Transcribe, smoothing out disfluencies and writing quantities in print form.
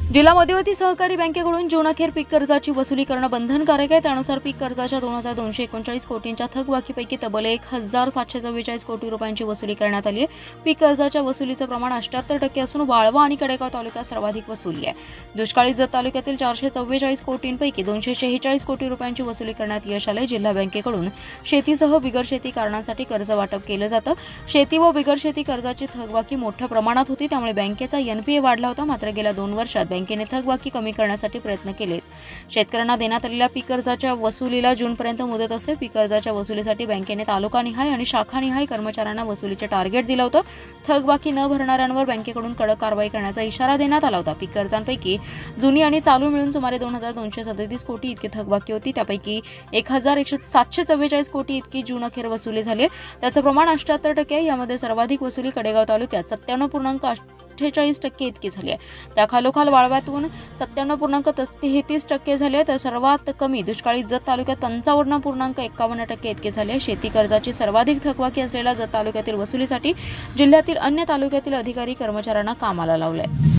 जिल्हा मध्यवर्ती सहकारी बँकेकडून जून अखेर पीक कर्जाची वसुली करणं बंधनकारक आहे। त्यानुसार पीक कर्जाच्या 2239 कोटींच्या थकबाकीपैकी तब्बल 1744 कोटी रुपयांची वसुली करण्यात आली आहे। पीक कर्जाच्या वसुलीचं प्रमाण 78% असून वाळवा आणि कडेगाव तालुक्यात सर्वाधिक वसुली आहे। दुष्काळी जत तालुक्यातील 444 कोटींपैकी 246 कोटी रुपयांची वसुली करण्यात यश आले। जिल्हा बँकेकडून शेतीसह बिगर शेती कारणांसाठी कर्ज वाटप केलं जातं। शेती व बिगर शेती कर्जाची थकबाकी मोठ्या प्रमाणात होती, त्यामुळे बँकेचा एनपीए वाढला होता। मात्र गेल्या 2 वर्षात बँकेने थकबाकी कमी करण्यासाठी प्रयत्न केलेत। शेतकऱ्यांना देण्यात आलेल्या पीक कर्जाच्या वसुलीला जूनपर्यंत मुदत असते। पीक कर्जाच्या वसुलीसाठी बँकेने तालुकानिहाय आणि शाखानिहाय कर्मचाऱ्यांना वसुलीचे टार्गेट दिलं होतं। थकबाकी न भरणाऱ्यांवर बँकेकडून कडक कारवाई करण्याचा इशारा देण्यात आला होता। पीक कर्जांपैकी जुनी आणि चालू मिळून सुमारे 2237 कोटी इतकी थकबाकी होती। त्यापैकी 1744 कोटी इतकी जून अखेर वसुली झाली। त्याचं प्रमाण 78% आहे। यामध्ये सर्वाधिक वसुली कडेगाव तालुक्यात 97.48% इतकी झाली आहे। त्याखालोखाल वाळव्यातून 97.33% झाले, तर सर्वात कमी दुष्काळी जत तालुक्यात 55.51% इतके झाले। शेती कर्जाची सर्वाधिक थकबाकी असलेल्या जत तालुक्यातील वसुलीसाठी जिल्ह्यातील अन्य तालुक्यातील अधिकारी कर्मचाऱ्यांना कामाला लावले।